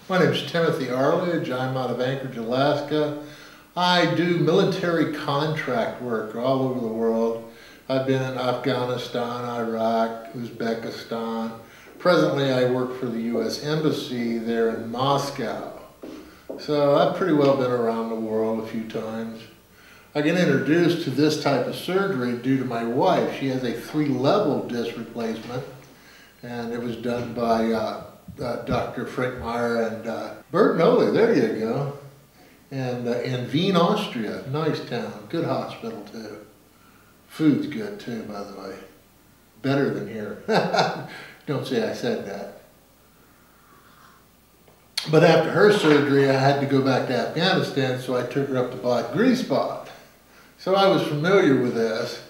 My name is Timothy Arledge. I'm out of Anchorage, Alaska. I do military contract work all over the world. I've been in Afghanistan, Iraq, Uzbekistan. Presently, I work for the U.S. Embassy there in Moscow. So I've pretty well been around the world a few times. I get introduced to this type of surgery due to my wife. She has a 3-level disc replacement, and it was done by Dr. Frank Meyer and Bertinoli, there you go, and in Wien, Austria. Nice town, good hospital too. Food's good too, by the way. Better than here. Don't say I said that. But after her surgery, I had to go back to Afghanistan, so I took her up to Bad Griesbad. So I was familiar with this.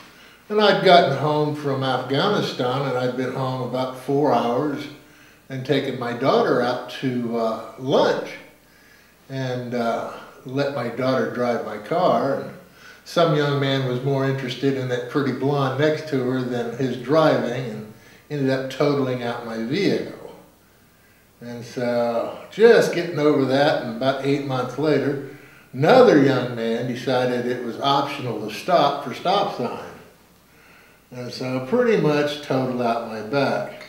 And I'd gotten home from Afghanistan, and I'd been home about 4 hours and taken my daughter out to lunch and let my daughter drive my car. And some young man was more interested in that pretty blonde next to her than his driving, and ended up totaling out my vehicle. And so, just getting over that, and about 8 months later, another young man decided it was optional to stop for stop sign. And so, pretty much totaled out my back.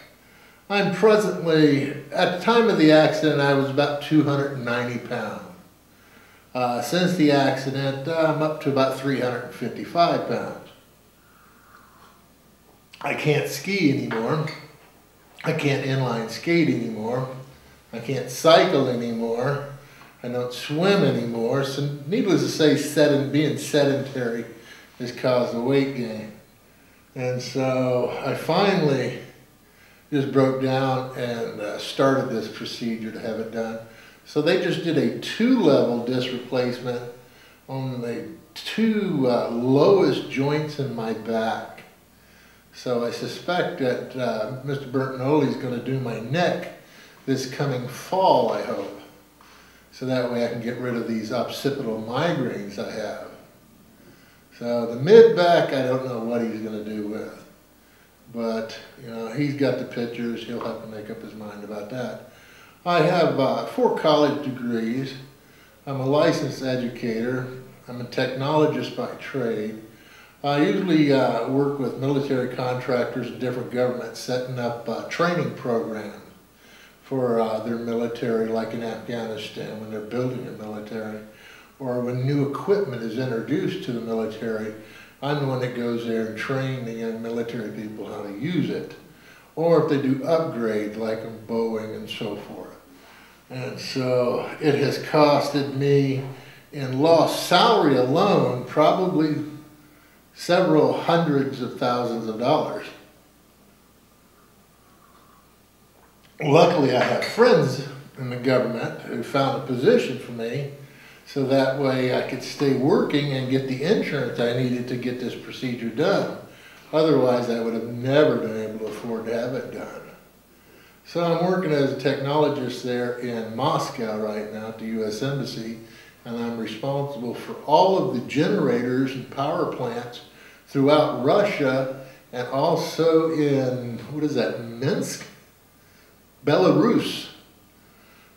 I'm presently, at the time of the accident, I was about 290 pounds. Since the accident, I'm up to about 355 pounds. I can't ski anymore. I can't inline skate anymore. I can't cycle anymore. I don't swim anymore. So needless to say, being sedentary has caused a weight gain. And so I finally just broke down and started this procedure to have it done. So they just did a 2-level disc replacement on the 2 lowest joints in my back. So I suspect that Mr. Bertinoli is going to do my neck this coming fall, I hope. So that way I can get rid of these occipital migraines I have. So the mid-back, I don't know what he's going to do with. But, you know, he's got the pictures. He'll have to make up his mind about that. I have 4 college degrees. I'm a licensed educator. I'm a technologist by trade. I usually work with military contractors and different governments setting up training programs for their military, like in Afghanistan when they're building their military, or when new equipment is introduced to the military. I'm the one that goes there and train the young military people how to use it. Or if they do upgrades like in Boeing and so forth. And so it has costed me, in lost salary alone, probably several hundreds of thousands of dollars. Luckily, I have friends in the government who found a position for me, so that way I could stay working and get the insurance I needed to get this procedure done. Otherwise, I would have never been able to afford to have it done. So I'm working as a technologist there in Moscow right now at the U.S. Embassy, and I'm responsible for all of the generators and power plants throughout Russia, and also in, what is that, Minsk? Belarus.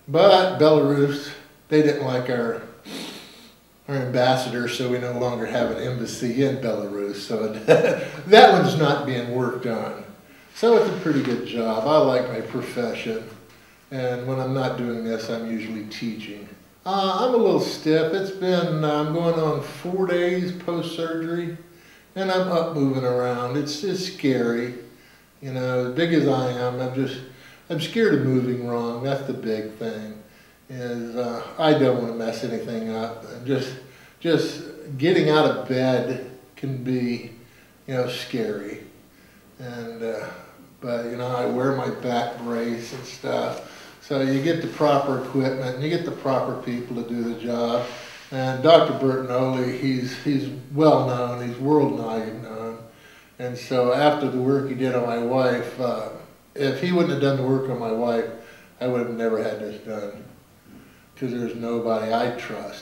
But Belarus, they didn't like our ambassador, so we no longer have an embassy in Belarus. So that one's not being worked on. So it's a pretty good job. I like my profession. And when I'm not doing this, I'm usually teaching. I'm a little stiff. It's been, I'm going on 4 days post-surgery, and I'm up moving around. It's scary. You know, as big as I am, I'm scared of moving wrong. That's the big thing. Is I don't want to mess anything up. And just getting out of bed can be, you know, scary. And but you know, I wear my back brace and stuff. So you get the proper equipment, and you get the proper people to do the job. And Dr. Bertinoli, he's well known. He's worldwide known. And so after the work he did on my wife, if he wouldn't have done the work on my wife, I would have never had this done, because there's nobody I trust.